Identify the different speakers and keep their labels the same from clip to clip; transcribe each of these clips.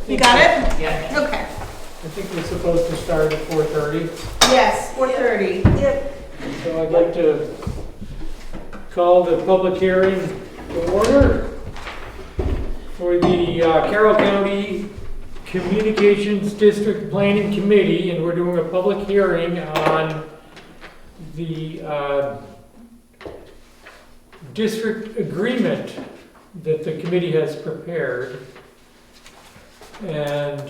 Speaker 1: You got it?
Speaker 2: Yeah.
Speaker 1: Okay.
Speaker 3: I think we're supposed to start at 4:30.
Speaker 1: Yes, 4:30. Yep.
Speaker 3: So I'd like to call the public hearing to order for the Carroll County Communications District Planning Committee, and we're doing a public hearing on the district agreement that the committee has prepared. And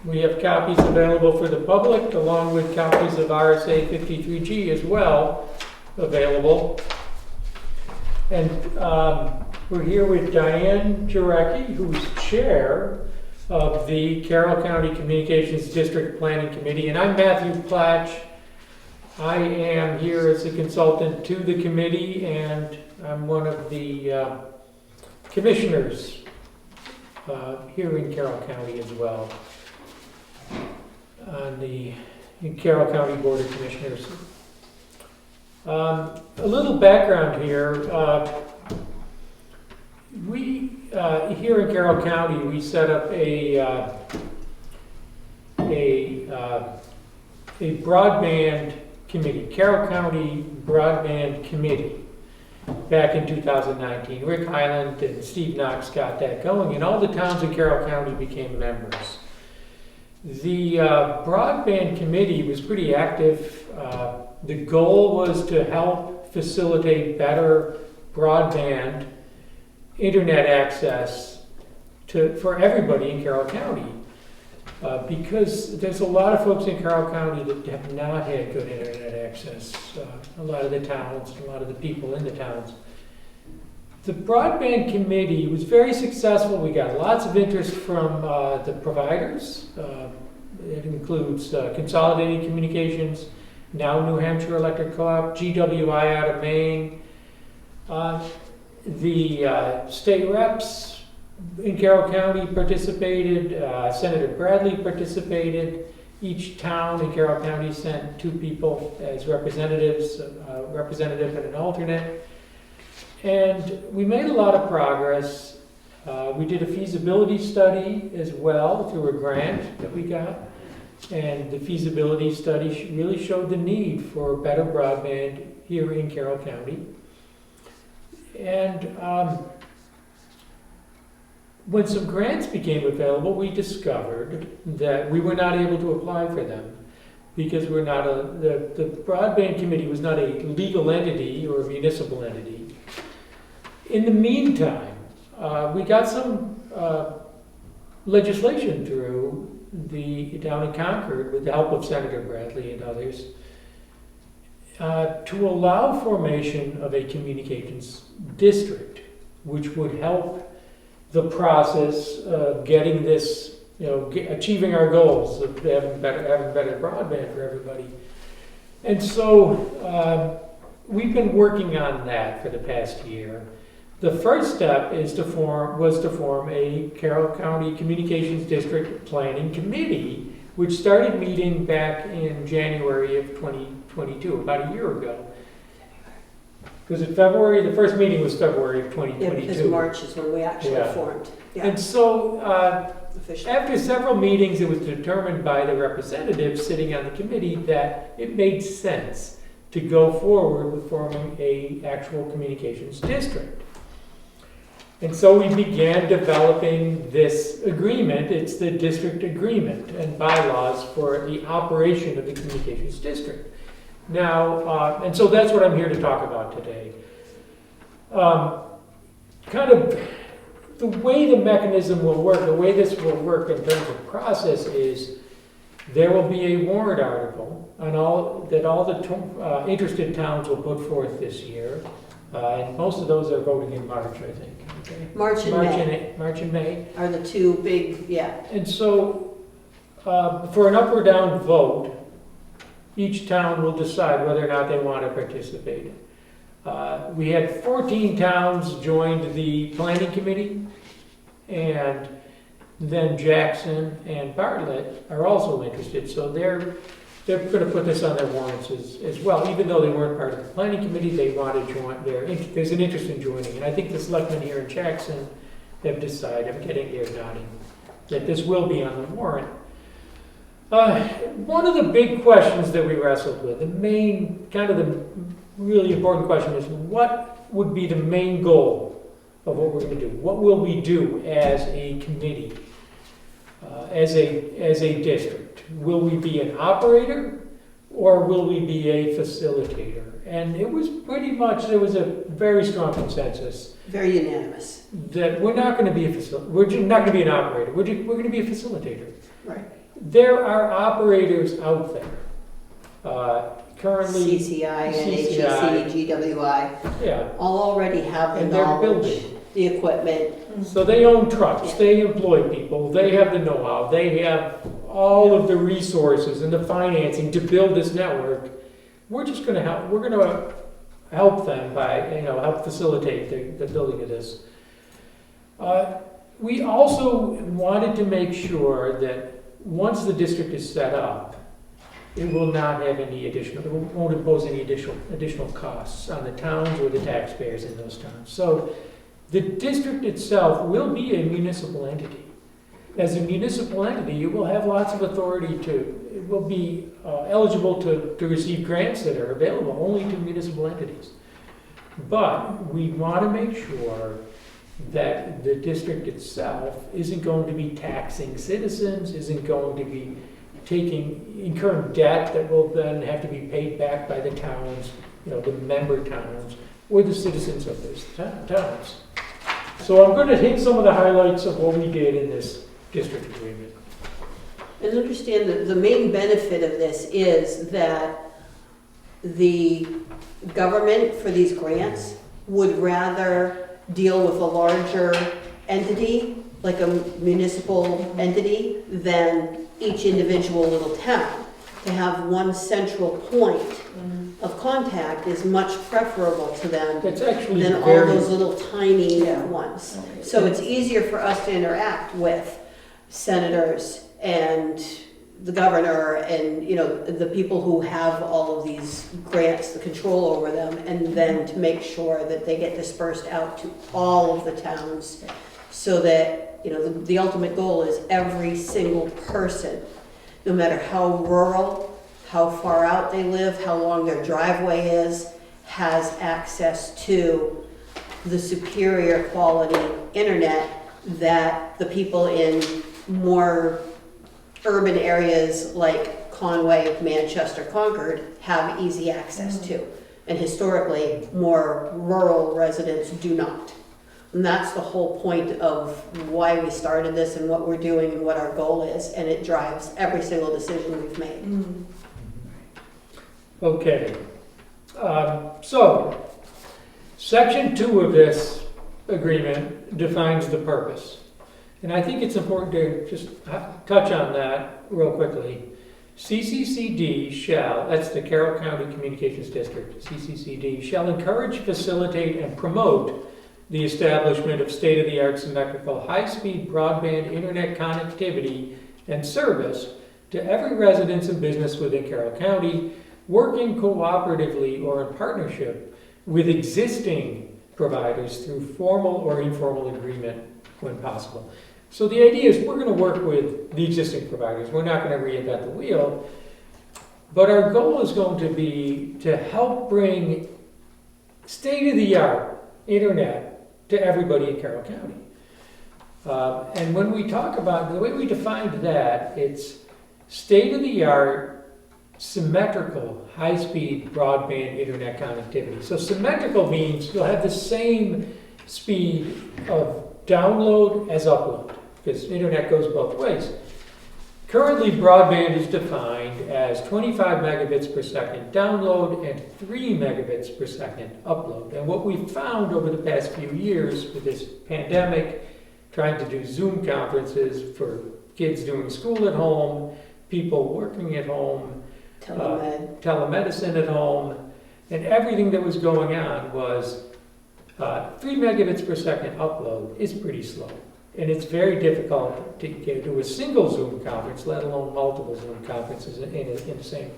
Speaker 3: we have copies available for the public, along with copies of RSA 53G as well available. And we're here with Diane Jarecki, who's chair of the Carroll County Communications District Planning Committee, and I'm Matthew Platch. I am here as a consultant to the committee, and I'm one of the commissioners here in Carroll County as well, on the Carroll County Board of Commissioners. A little background here. We here in Carroll County, we set up a broadband committee, Carroll County Broadband Committee, back in 2019. Rick Highland and Steve Knox got that going, and all the towns in Carroll County became members. The broadband committee was pretty active. The goal was to help facilitate better broadband internet access for everybody in Carroll County. Because there's a lot of folks in Carroll County that have not had good internet access. A lot of the towns, a lot of the people in the towns. The broadband committee was very successful. We got lots of interest from the providers. It includes Consolidated Communications, now New Hampshire Electric Co-op, GWI out of Maine. The state reps in Carroll County participated. Senator Bradley participated. Each town in Carroll County sent 2 people as representatives, a representative and an alternate. And we made a lot of progress. We did a feasibility study as well through a grant that we got. And the feasibility study really showed the need for better broadband here in Carroll County. And when some grants became available, we discovered that we were not able to apply for them because we're not the broadband committee was not a legal entity or a municipal entity. In the meantime, we got some legislation through down in Concord with the help of Senator Bradley and others to allow formation of a communications district, which would help the process of getting this, achieving our goals of having better broadband for everybody. And so we've been working on that for the past year. The first step was to form a Carroll County Communications District Planning Committee, which started meeting back in January of 2022, about a year ago. Was it February? The first meeting was February of 2022.
Speaker 4: Yeah, because March is when we actually formed. Yeah.
Speaker 3: And so
Speaker 4: Officially.
Speaker 3: after several meetings, it was determined by the representatives sitting on the committee that it made sense to go forward with forming an actual communications district. And so we began developing this agreement. It's the district agreement and bylaws for the operation of the communications district. Now, and so that's what I'm here to talk about today. Kind of the way the mechanism will work, the way this will work in terms of process is there will be a warrant article on all the interested towns will put forth this year. And most of those are voting in March, I think. Okay?
Speaker 4: March and May
Speaker 3: May.
Speaker 4: are the 2 big, yeah.
Speaker 3: And so for an up or down vote, each town will decide whether or not they want to participate. We had 14 towns joined the planning committee, and then Jackson and Bartlett are also interested. So they're going to put this on their warrants as well. Even though they weren't part of the planning committee, they want to join. There's an interest in joining. And I think the selectmen here in Jackson have decided. I'm getting ear nodding. that this will be on the warrant. One of the big questions that we wrestled with, the main, kind of the really important question is, what would be the main goal of what we're going to do? What will we do as a committee, as a district? Will we be an operator, or will we be a facilitator? And it was pretty much, there was a very strong consensus
Speaker 4: Very unanimous.
Speaker 3: that we're not going to be we're not going to be an operator. We're going to be a facilitator.
Speaker 4: Right.
Speaker 3: There are operators out there. Currently,
Speaker 4: CCI,
Speaker 3: CCI.
Speaker 4: NHEC, GWI,
Speaker 3: yeah,
Speaker 4: all already have the
Speaker 3: and they're
Speaker 4: knowledge,
Speaker 3: building.
Speaker 4: the equipment.
Speaker 3: So they own trucks, they employ people, they have the know-how, they have all of the resources and the financing to build this network. We're just going to help. We're going to help them by, help facilitate the building of this. We also wanted to make sure that once the district is set up, it will not have any additional, it won't impose any additional costs on the towns or the taxpayers in those towns. So the district itself will be a municipal entity. As a municipal entity, you will have lots of authority it will be eligible to receive grants that are available only to municipal entities. But we want to make sure that the district itself isn't going to be taxing citizens, isn't going to be incurring debt that will then have to be paid back by the towns, the member towns, or the citizens of those towns. So I'm going to hit some of the highlights of what we did in this district agreement.
Speaker 4: And understand that the main benefit of this is that the government for these grants would rather deal with a larger entity, like a municipal entity, than each individual little town. To have one central point of contact is much preferable to them
Speaker 3: That's actually
Speaker 4: than all those little tiny ones.
Speaker 1: Okay.
Speaker 4: So it's easier for us to interact with senators and the governor and, the people who have all of these grants, the control over them, and then to make sure that they get dispersed out to all of the towns so that, the ultimate goal is every single person, no matter how rural, how far out they live, how long their driveway is, has access to the superior quality internet that the people in more urban areas like Conway, Manchester, Concord have easy access to. And historically, more rural residents do not. And that's the whole point of why we started this and what we're doing and what our goal is. And it drives every single decision we've made.
Speaker 3: Okay. So, Section 2 of this agreement defines the purpose. And I think it's important to just touch on that real quickly. CCCD shall, that's the Carroll County Communications District, CCCD, shall encourage, facilitate, and promote the establishment of state-of-the-art symmetrical high-speed broadband internet connectivity and service to every residence and business within Carroll County, working cooperatively or in partnership with existing providers through formal or informal agreement when possible. So the idea is we're going to work with the existing providers. We're not going to reinvent the wheel. But our goal is going to be to help bring state-of-the-art internet to everybody in Carroll County. And when we talk about, the way we defined that, it's state-of-the-art, symmetrical, high-speed broadband internet connectivity. So symmetrical means you'll have the same speed of download as upload, because internet goes both ways. Currently, broadband is defined as 25 megabits per second download and 3 megabits per second upload. And what we've found over the past few years with this pandemic, trying to do Zoom conferences for kids doing school at home, people working at home, telemedicine at home, and everything that was going on was 3 megabits per second upload is pretty slow. And it's very difficult to get to a single Zoom conference, let alone multiple Zoom conferences in the same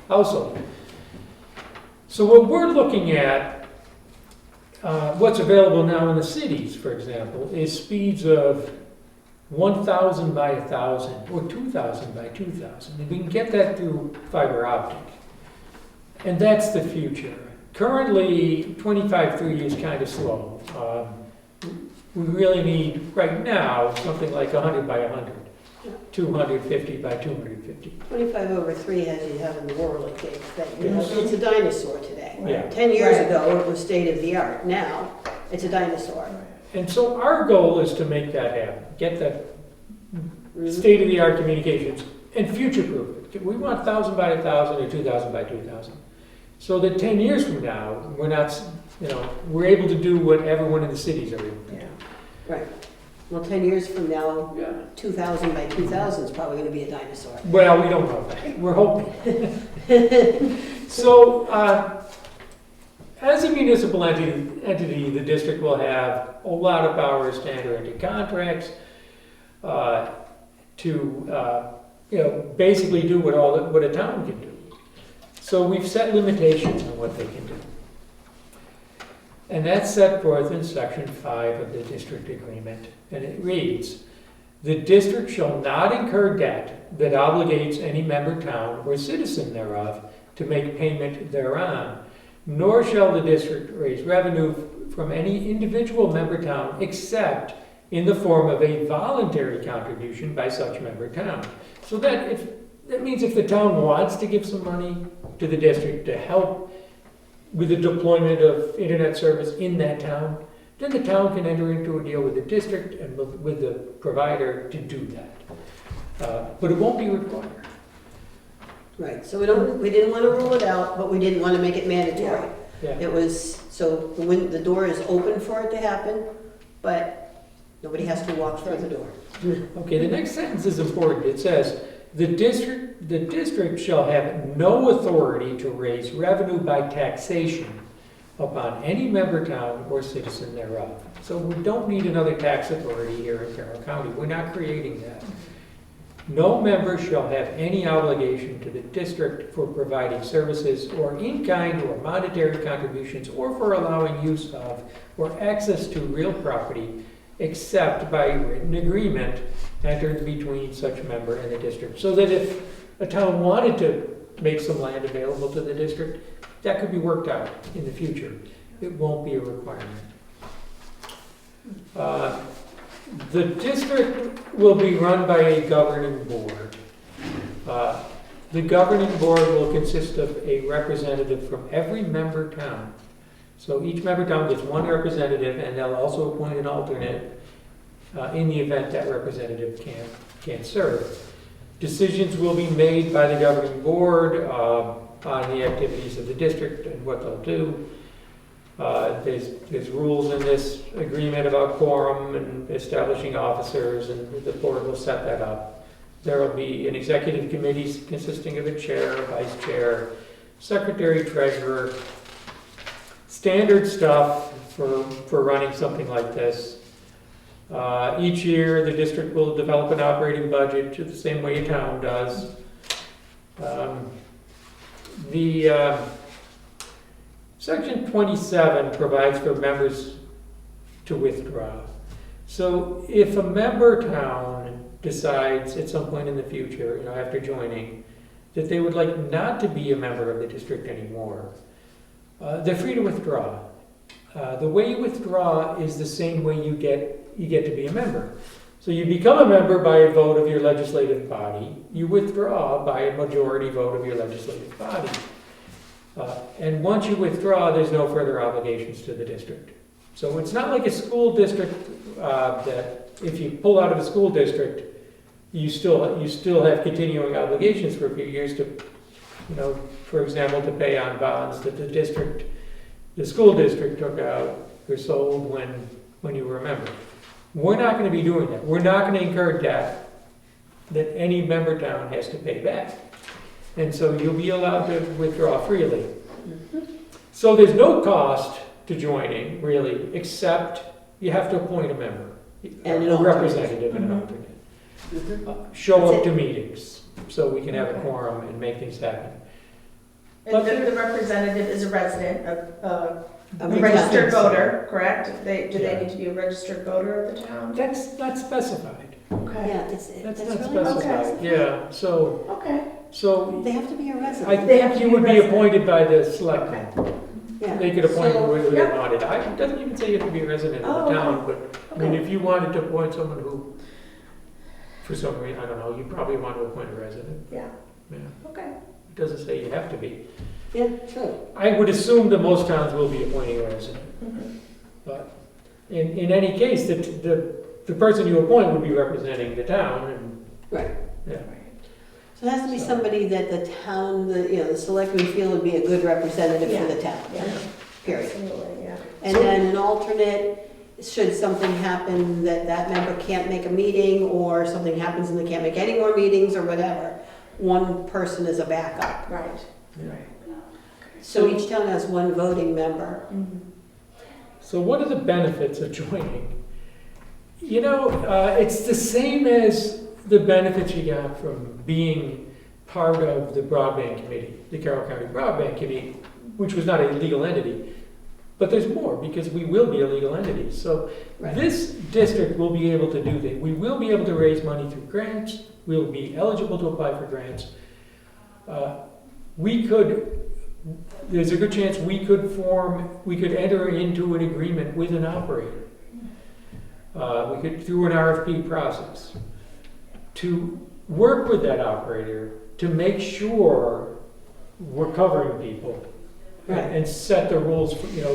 Speaker 3: household. So what we're looking at, what's available now in the cities, for example, is speeds of 1,000 by 1,000 or 2,000 by 2,000. And we can get that through fiber optic. And that's the future. Currently, 25/3 is kind of slow. We really need, right now, something like 100 by 100, 250 by 250.
Speaker 4: 25/3 has you have in the Whirly cake thing.
Speaker 3: Yes.
Speaker 4: It's a dinosaur today.
Speaker 3: Yeah.
Speaker 4: 10 years
Speaker 1: Right.
Speaker 4: ago, it was state of the art. Now, it's a dinosaur.
Speaker 3: And so our goal is to make that happen, get that
Speaker 4: Mhm.
Speaker 3: state-of-the-art communications and future-proof it. We want 1,000 by 1,000 or 2,000 by 2,000. So that 10 years from now, we're not, we're able to do what everyone in the cities are able to do.
Speaker 4: Right. Well, 10 years from now,
Speaker 3: Yeah.
Speaker 4: 2,000 by 2,000 is probably going to be a dinosaur.
Speaker 3: Well, we don't know that. We're hoping. So, as a municipal entity, the district will have a lot of powers to enter into contracts, to basically do what a town can do. So we've set limitations on what they can do. And that's set forth in section 5 of the district agreement. And it reads, "The district shall not incur debt that obligates any member town or citizen thereof to make payment thereon, nor shall the district raise revenue from any individual member town except in the form of a voluntary contribution by such member town." So that means if the town wants to give some money to the district to help with the deployment of internet service in that town, then the town can enter into a deal with the district and with the provider to do that. But it won't be required.
Speaker 4: Right, so we didn't want to rule it out, but we didn't want to make it mandatory.
Speaker 3: Yeah.
Speaker 4: It was, so the door is open for it to happen, but nobody has to walk through the door.
Speaker 3: Okay, the next sentence is important. It says, the district shall have no authority to raise revenue by taxation upon any member town or citizen thereof. So we don't need another tax authority here in Carroll County. We're not creating that. No member shall have any obligation to the district for providing services or in-kind or monetary contributions or for allowing use of or access to real property except by written agreement entered between such member and the district. So that if a town wanted to make some land available to the district, that could be worked out in the future. It won't be a requirement. The district will be run by a governing board. The governing board will consist of a representative from every member town. So each member town gets one representative, and they'll also appoint an alternate in the event that representative can't serve. Decisions will be made by the governing board on the activities of the district and what they'll do. There's rules in this agreement about quorum and establishing officers, and the board will set that up. There will be an executive committee consisting of a chair, a vice chair, secretary, treasurer, standard stuff for running something like this. Each year, the district will develop an operating budget the same way a town does. Section 27 provides for members to withdraw. So if a member town decides at some point in the future, after joining, that they would like not to be a member of the district anymore, they're free to withdraw. The way you withdraw is the same way you get to be a member. So you become a member by a vote of your legislative body. You withdraw by a majority vote of your legislative body. And once you withdraw, there's no further obligations to the district. So it's not like a school district that if you pull out of a school district, you still have continuing obligations for a few years to, for example, to pay on bonds that the school district took out or sold when you were a member. We're not going to be doing that. We're not going to incur debt that any member town has to pay back. And so you'll be allowed to withdraw freely. So there's no cost to joining, really, except you have to appoint a member,
Speaker 4: And an
Speaker 3: a
Speaker 4: alternate.
Speaker 3: representative and an alternate. Show
Speaker 4: That's
Speaker 3: up
Speaker 4: it.
Speaker 3: to meetings so we can have a
Speaker 1: Okay.
Speaker 3: quorum and make things happen.
Speaker 1: And the representative is a resident
Speaker 4: of
Speaker 1: A
Speaker 4: the
Speaker 1: registered
Speaker 4: town.
Speaker 1: voter, correct? Do
Speaker 3: Yeah.
Speaker 1: they need to be a registered voter of the town?
Speaker 3: That's not specified.
Speaker 1: Okay,
Speaker 4: Yeah,
Speaker 3: That's
Speaker 4: that's
Speaker 3: not
Speaker 4: really,
Speaker 3: specified, yeah,
Speaker 1: okay.
Speaker 3: so
Speaker 4: they have to be a
Speaker 3: I
Speaker 4: resident.
Speaker 1: They have
Speaker 3: think
Speaker 1: to
Speaker 3: you
Speaker 1: be
Speaker 3: would be
Speaker 1: resident.
Speaker 3: appointed by the selectmen.
Speaker 4: Yeah.
Speaker 3: They could appoint
Speaker 4: So-
Speaker 3: whoever they
Speaker 1: Yep.
Speaker 3: wanted. It doesn't even say you have to be a resident
Speaker 1: Oh,
Speaker 3: of the
Speaker 1: okay.
Speaker 3: town, but, I mean,
Speaker 1: Okay.
Speaker 3: if you wanted to appoint someone who, for some reason, I don't know, you probably want to appoint a resident.
Speaker 1: Yeah,
Speaker 3: Yeah,
Speaker 1: okay.
Speaker 3: it doesn't say you have to be.
Speaker 4: Yeah, true.
Speaker 3: I would assume that most towns will be appointing a resident,
Speaker 1: Mhm.
Speaker 3: but in any case, the person you appoint would be representing the town, and,
Speaker 4: Right.
Speaker 3: yeah.
Speaker 4: So it has to be
Speaker 3: So-
Speaker 4: somebody that the town, the selectmen feel would be a good representative for the town.
Speaker 1: Yeah.
Speaker 4: Period.
Speaker 1: Absolutely, yeah.
Speaker 4: And
Speaker 3: So-
Speaker 4: then an alternate, should something happen that that member can't make a meeting, or something happens and they can't make any more meetings or whatever, one person is a backup.
Speaker 1: Right,
Speaker 3: Yeah.
Speaker 1: right.
Speaker 4: So each town has one voting member.
Speaker 1: Mhm.
Speaker 3: So what are the benefits of joining? You know, it's the same as the benefits you got from being part of the broadband committee, the Carroll County Broadband Committee, which was not a legal entity. But there's more, because we will be a legal entity. So
Speaker 4: Right.
Speaker 3: this district will be able to do that. We will be able to raise money through grants. We'll be eligible to apply for grants. We could, there's a good chance we could enter into an agreement with an operator. We could, through an RFP process, to work with that operator to make sure we're covering people.
Speaker 4: Right.
Speaker 3: And set the rules,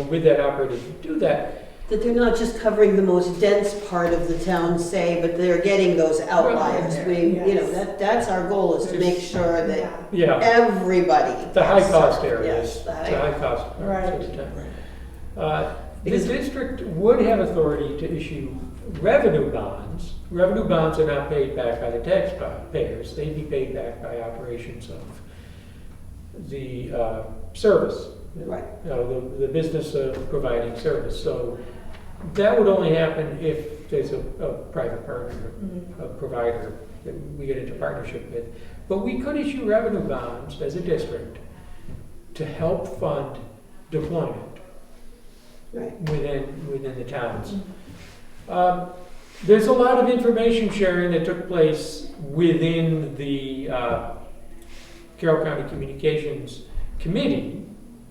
Speaker 3: with that operator to do that.
Speaker 4: That they're not just covering the most dense part of the town, say, but they're getting those outliers.
Speaker 1: Right.
Speaker 4: We,
Speaker 1: Yes.
Speaker 4: that's our goal, is to make sure that
Speaker 1: Yeah.
Speaker 3: Yeah,
Speaker 4: everybody.
Speaker 3: the high
Speaker 4: gets
Speaker 3: cost
Speaker 4: served.
Speaker 3: areas,
Speaker 4: Yes,
Speaker 3: the
Speaker 4: the high,
Speaker 3: high cost.
Speaker 1: Right.
Speaker 3: parts of the town. The
Speaker 4: Because-
Speaker 3: district would have authority to issue revenue bonds. Revenue bonds are not paid back by the taxpayers, they'd be paid back by operations of the service.
Speaker 4: right,
Speaker 3: The business of providing service. So that would only happen if there's a private partner,
Speaker 1: Mhm.
Speaker 3: a provider that we get into partnership with. But we could issue revenue bonds as a district to help fund deployment
Speaker 4: right.
Speaker 3: within the towns. There's a lot of information sharing that took place within the Carroll County Communications Committee.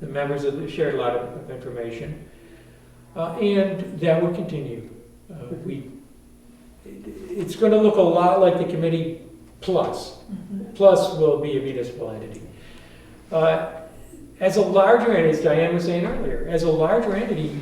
Speaker 3: The members shared a lot of information, and that would continue. It's going to look a lot like the committee plus.
Speaker 1: Mhm.
Speaker 3: Plus will be a municipal entity. As a larger entity, as Diane was saying earlier, as a larger entity,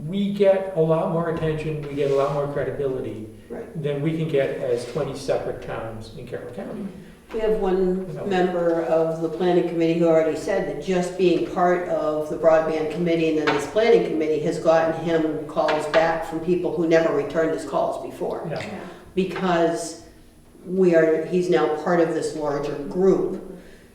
Speaker 3: we get a lot more attention, we get a lot more credibility
Speaker 4: Right.
Speaker 3: than we can get as 20 separate towns in Carroll County.
Speaker 4: We have one member of the planning committee who already said that just being part of the broadband committee and then this planning committee has gotten him calls back from people who never returned his calls before.
Speaker 3: Yeah.
Speaker 1: Yeah.
Speaker 4: Because he's now part of this larger group.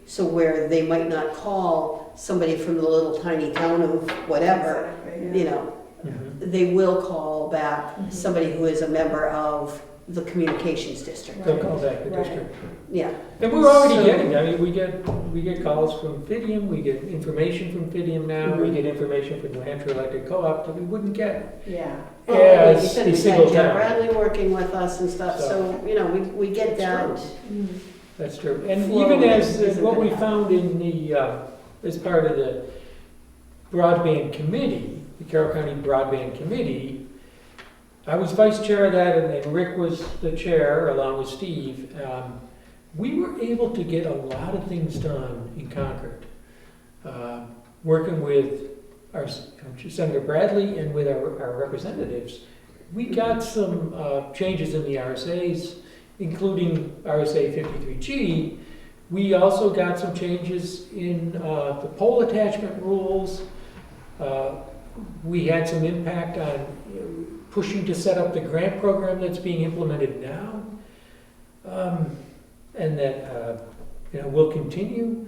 Speaker 4: So where they might not call somebody from the little tiny town of whatever,
Speaker 1: Exactly, yeah.
Speaker 3: Mhm.
Speaker 4: they will call back
Speaker 1: Mhm.
Speaker 4: somebody who is a member of the communications district.
Speaker 3: They'll call back the
Speaker 1: Right.
Speaker 3: district.
Speaker 4: Yeah,
Speaker 3: And we're already
Speaker 4: So-
Speaker 3: getting, I mean, we get calls from Fidium, we get information from Fidium now, we
Speaker 4: Mhm.
Speaker 3: get information from New Hampshire Electric Co-op that we wouldn't get
Speaker 1: Yeah.
Speaker 4: well, like you
Speaker 3: as
Speaker 4: said,
Speaker 3: a
Speaker 4: we've
Speaker 3: single
Speaker 4: had Jeff
Speaker 3: town.
Speaker 4: Bradley working with us and stuff, so, we get
Speaker 3: That's
Speaker 4: that.
Speaker 1: Mhm.
Speaker 3: That's true. And
Speaker 4: Flow
Speaker 3: even as,
Speaker 4: isn't
Speaker 3: what we
Speaker 4: gonna
Speaker 3: found in the, as part of the broadband committee, the Carroll County Broadband Committee, I was vice chair of that, and Rick was the chair, along with Steve. We were able to get a lot of things done in Concord, working with our Senator Bradley and with our representatives. We got some changes in the RSAs, including RSA 53G. We also got some changes in the pole attachment rules. We had some impact on pushing to set up the grant program that's being implemented now, and that will continue.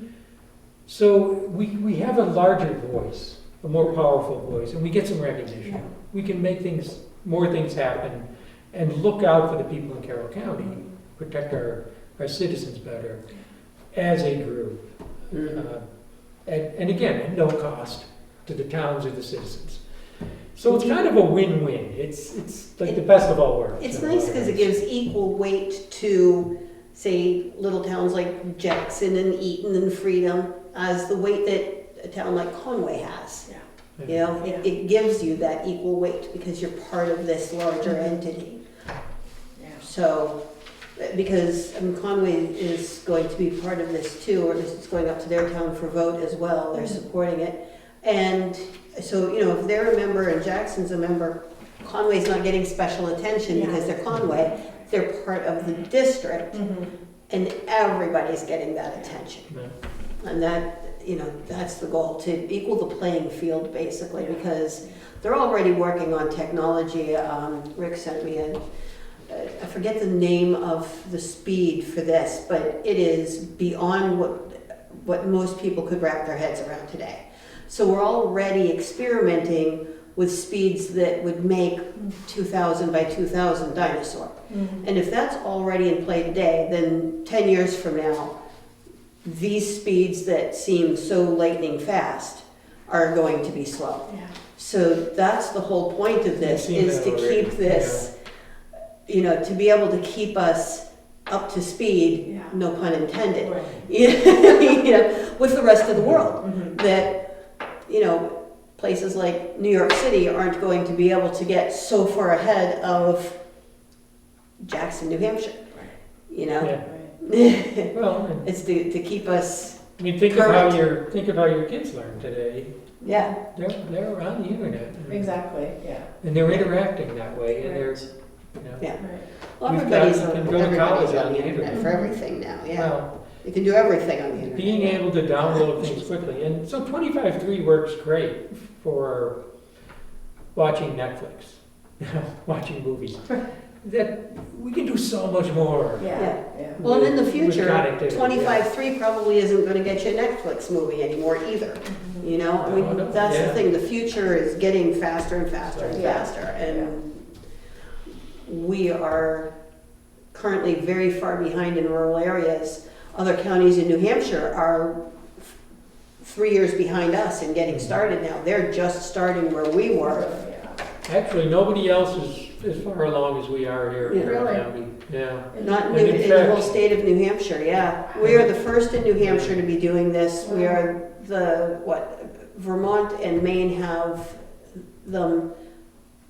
Speaker 3: So we have a larger voice, a more powerful voice, and we get some recognition. We can make more things happen, and look out for the people in Carroll County, protect our citizens better as a group. And again, at no cost. to the towns or the citizens. So it's kind of a win-win. It's like the best of all worlds.
Speaker 4: It's
Speaker 3: in a
Speaker 4: nice
Speaker 3: lot of
Speaker 4: because it
Speaker 3: ways.
Speaker 4: gives equal weight to, say, little towns like Jackson and Eaton and Freedom as the weight that a town like Conway has. You know,
Speaker 1: Yeah.
Speaker 4: it gives you that equal weight because you're part of this larger entity.
Speaker 1: Yeah.
Speaker 4: So, because Conway is going to be part of this too, or at least it's going up to their town for vote as well, they're supporting it. And so, you know, if they're a member and Jackson's a member, Conway's not getting special attention because they're Conway, they're part of the district, and everybody's getting that attention.
Speaker 3: Yeah.
Speaker 4: And that, you know, that's the goal, to equal the playing field basically, because they're already working on technology. Rick sent me I forget the name of the speed for this, but it is beyond what most people could wrap their heads around today. So we're already experimenting with speeds that would make 2000 by 2000 dinosaur. And if that's already in play today, then 10 years from now, these speeds that seem so lightning fast are going to be slow.
Speaker 1: Yeah.
Speaker 4: So that's the whole point of this,
Speaker 3: We've seen
Speaker 4: is
Speaker 3: that
Speaker 4: to
Speaker 3: already,
Speaker 4: keep this, you know, to be able to keep us up to speed,
Speaker 1: Yeah.
Speaker 4: no pun intended,
Speaker 1: Right.
Speaker 4: you know, with the rest of the world.
Speaker 1: Mhm.
Speaker 4: That, you know, places like New York City aren't going to be able to get so far ahead of Jackson, New Hampshire, you know?
Speaker 3: Yeah.
Speaker 1: Right.
Speaker 3: Well, and,
Speaker 4: It's to keep us,
Speaker 3: I mean, think of how your kids learn today.
Speaker 4: yeah,
Speaker 3: They're on the internet.
Speaker 1: Exactly, yeah.
Speaker 3: And they're interacting that way, and they're,
Speaker 1: Right.
Speaker 3: you know.
Speaker 4: yeah.
Speaker 1: Right.
Speaker 4: Well,
Speaker 3: We've
Speaker 4: everybody's
Speaker 3: got-
Speaker 4: on,
Speaker 3: you can go to
Speaker 4: everybody's
Speaker 3: college
Speaker 4: on the internet for
Speaker 1: Mhm.
Speaker 4: everything now, yeah.
Speaker 3: Well,
Speaker 4: You can do everything on the internet.
Speaker 3: being able to download things quickly, and so 25.3 works great for watching Netflix, watching movies. That we can do so much more.
Speaker 1: Yeah, yeah.
Speaker 4: Well, and in the
Speaker 3: with
Speaker 4: future,
Speaker 3: connectivity,
Speaker 4: 25.3 probably isn't gonna get you a Netflix movie anymore either, you know? I
Speaker 3: No,
Speaker 4: mean,
Speaker 3: no,
Speaker 4: that's the
Speaker 3: yeah.
Speaker 4: thing, the future is getting faster and faster and
Speaker 1: Yeah.
Speaker 4: faster, and we are currently very far behind in rural areas. Other counties in New Hampshire are 3 years behind us in getting started now. They're just starting where we were.
Speaker 1: Yeah.
Speaker 3: Actually, nobody else is as far along as we are here in
Speaker 4: Yeah.
Speaker 3: Carroll
Speaker 1: Really?
Speaker 3: County. Yeah.
Speaker 4: Not
Speaker 3: And
Speaker 4: in
Speaker 3: in
Speaker 4: the
Speaker 3: fact-
Speaker 4: whole state of New Hampshire, yeah. We are the first in New Hampshire to be doing this. We are Vermont and Maine have them,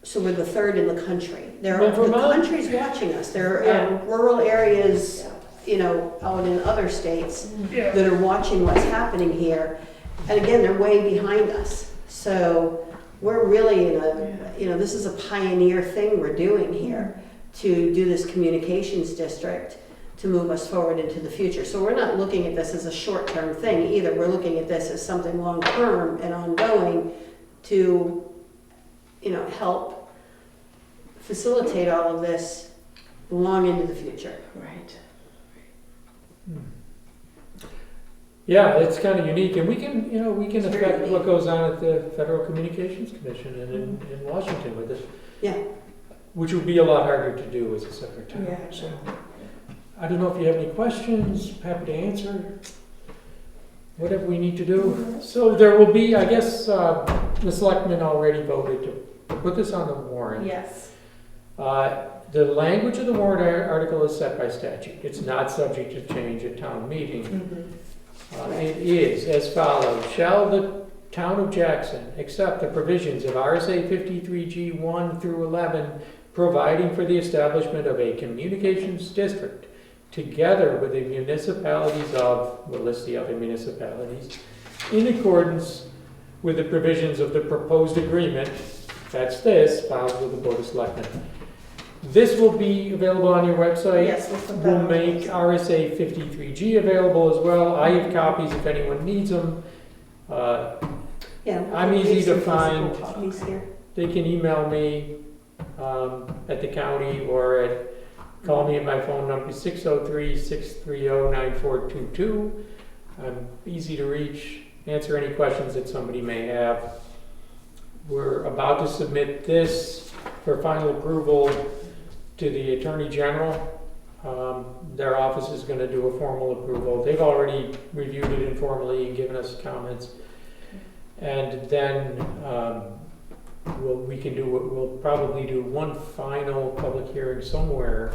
Speaker 4: so we're the third in the country.
Speaker 3: Well,
Speaker 4: The
Speaker 3: Vermont-
Speaker 4: country's watching us. There
Speaker 3: Yeah.
Speaker 4: are rural areas, you know, out in other states
Speaker 3: Yeah.
Speaker 4: that are watching what's happening here. And again, they're way behind us. So we're really in a, you know, this is a pioneer thing we're doing here to do this communications district to move us forward into the future. So we're not looking at this as a short-term thing either. We're looking at this as something long-term and ongoing to, you know, help facilitate all of this long into the future.
Speaker 1: Right.
Speaker 3: Yeah, it's kind of unique, and we can, you know, we can
Speaker 4: It's very
Speaker 3: affect what
Speaker 4: unique.
Speaker 3: goes on at the Federal Communications Commission and in Washington with this.
Speaker 4: Yeah.
Speaker 3: Which would be a lot harder to do as a separate town.
Speaker 1: Yeah.
Speaker 3: So, I don't know if you have any questions, happy to answer. Whatever we need to do. So there will be, I guess, the selectmen already voted to put this on the warrant.
Speaker 1: Yes.
Speaker 3: The language of the warrant article is set by statute. It's not subject to change at town meeting.
Speaker 1: Mhm.
Speaker 3: It is as follows. Shall the town of Jackson accept the provisions of RSA 53G 1 through 11, providing for the establishment of a communications district, together with the municipalities of, we'll list the other municipalities, in accordance with the provisions of the proposed agreement, that's this, filed with the Board of Selectmen. This will be available on your website.
Speaker 1: Yes, we'll put that
Speaker 3: We'll
Speaker 1: on the
Speaker 3: make
Speaker 1: website.
Speaker 3: RSA 53G available as well. I have copies if anyone needs them.
Speaker 4: Yeah.
Speaker 3: I'm easy to
Speaker 4: Some physical
Speaker 3: find.
Speaker 4: copies here.
Speaker 3: They can email me at the county or call me at my phone number 603-630-9422. I'm easy to reach, answer any questions that somebody may have. We're about to submit this for final approval to the Attorney General. Their office is going to do a formal approval. They've already reviewed it informally and given us comments. And then, we'll probably do one final public hearing somewhere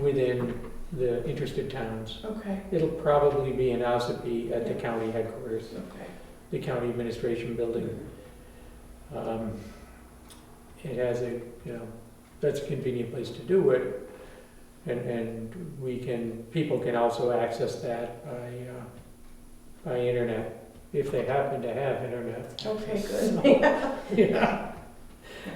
Speaker 3: within the interested towns.
Speaker 1: Okay,
Speaker 3: It'll probably be in Ossipee at the county headquarters,
Speaker 1: okay.
Speaker 3: the county administration building. It has that's a convenient place to do it. And people can also access that by internet, if they happen to have internet.
Speaker 1: Okay, good.
Speaker 3: Yeah.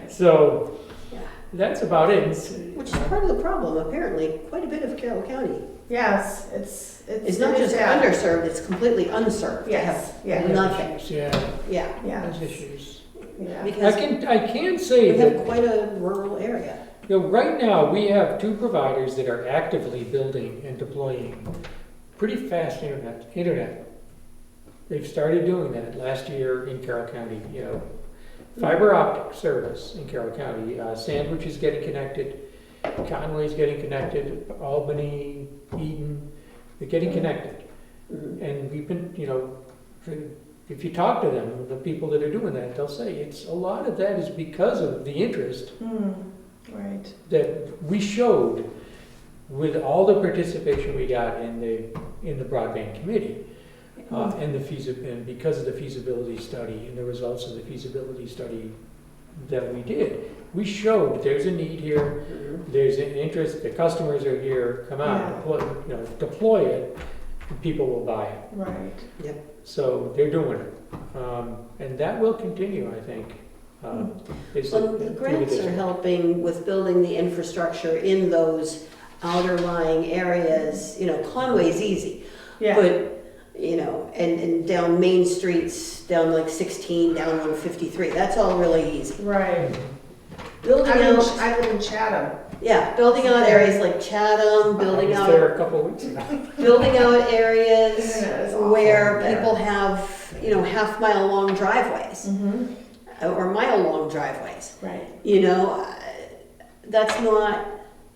Speaker 3: So,
Speaker 4: Yeah.
Speaker 3: that's about it.
Speaker 4: Which is part of the problem, apparently, quite a bit of Carroll County.
Speaker 1: Yes, it's.
Speaker 4: It's not just
Speaker 1: sad.
Speaker 4: underserved, it's completely unserved. They
Speaker 1: Yes,
Speaker 4: have
Speaker 1: yeah.
Speaker 4: nothing,
Speaker 3: Issues, yeah,
Speaker 4: yeah.
Speaker 1: Yeah,
Speaker 3: there's issues.
Speaker 1: yeah.
Speaker 4: Because
Speaker 3: I can say
Speaker 4: we
Speaker 3: that,
Speaker 4: have quite a rural area.
Speaker 3: right now, we have 2 providers that are actively building and deploying pretty fast internet. They've started doing that last year in Carroll County, fiber optic service in Carroll County. Sandwich is getting connected, Conway's getting connected, Albany, Eden, they're getting connected.
Speaker 4: Mhm.
Speaker 3: And we've been, if you talk to them, the people that are doing that, they'll say a lot of that is because of the interest
Speaker 1: Right.
Speaker 3: that we showed with all the participation we got in the broadband committee. And because of the feasibility study and the results of the feasibility study that we did, we showed there's a need here, there's an interest, the customers are here, come out, deploy it, and people will buy it.
Speaker 1: Right.
Speaker 3: So they're doing it. And that will continue, I think.
Speaker 4: Well, the grants are helping with building the infrastructure in those outer lying areas. Conway's easy,
Speaker 1: Yeah.
Speaker 4: but, and down main streets, down like 16, down 153, that's all really easy.
Speaker 1: Right.
Speaker 4: Building
Speaker 1: I live
Speaker 4: out,
Speaker 1: in Chatham.
Speaker 4: building out areas like Chatham,
Speaker 3: I
Speaker 4: building
Speaker 3: was
Speaker 4: out
Speaker 3: there a couple of weeks ago.
Speaker 4: building out areas
Speaker 1: Internet is awful
Speaker 4: where
Speaker 1: there.
Speaker 4: people have, half-mile long driveways
Speaker 1: Mm-hmm.
Speaker 4: or mile-long driveways.
Speaker 1: Right.
Speaker 4: That's not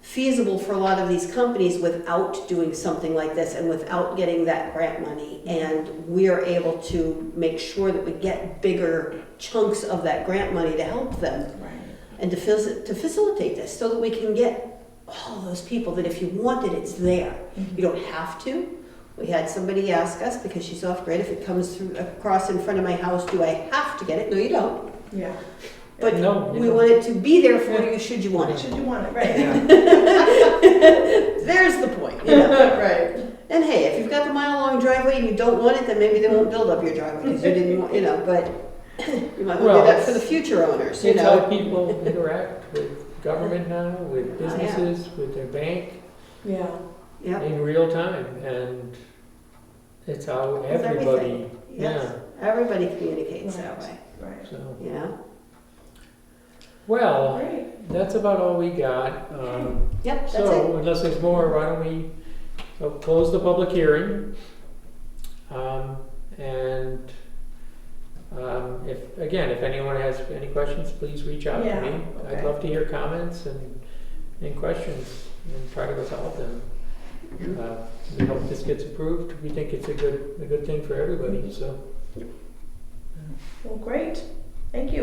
Speaker 4: feasible for a lot of these companies without doing something like this and without getting that grant money. And we are able to make sure that we get bigger chunks of that grant money to help them
Speaker 1: Right.
Speaker 4: and to facilitate this so that we can get all those people that if you want it, it's there.
Speaker 1: Mm-hmm.
Speaker 4: You don't have to. We had somebody ask us, because she's off grid, if it comes through across in front of my house, do I have to get it? No, you don't.
Speaker 1: Yeah.
Speaker 4: But
Speaker 3: No, you
Speaker 4: we
Speaker 3: don't.
Speaker 4: want it to be there for you should you want it.
Speaker 1: Should you want it? Right.
Speaker 4: There's the point.
Speaker 1: Right.
Speaker 4: And hey, if you've got the mile-long driveway and you don't want it, then maybe they won't build up your driveway because you didn't want, but you might want to
Speaker 3: Well,
Speaker 4: do that for the future owners,
Speaker 3: It's how people interact with government now, with
Speaker 4: Oh, yeah.
Speaker 3: businesses, with their bank
Speaker 1: Yeah.
Speaker 4: Yeah,
Speaker 3: in real time. And it's how
Speaker 4: With
Speaker 3: everybody,
Speaker 4: yes. Everybody communicates that
Speaker 1: Right.
Speaker 4: way,
Speaker 1: Right.
Speaker 3: so. Well,
Speaker 1: Great.
Speaker 3: that's about all we got.
Speaker 4: Yep, that's it.
Speaker 3: So unless there's more, why don't we close the public hearing? And if anyone has any questions, please reach out to
Speaker 1: Yeah,
Speaker 3: me. I'd
Speaker 1: okay.
Speaker 3: love to hear comments and questions and try to resolve them. We hope this gets approved. We think it's a good thing for everybody, so.
Speaker 1: Well, great. Thank you.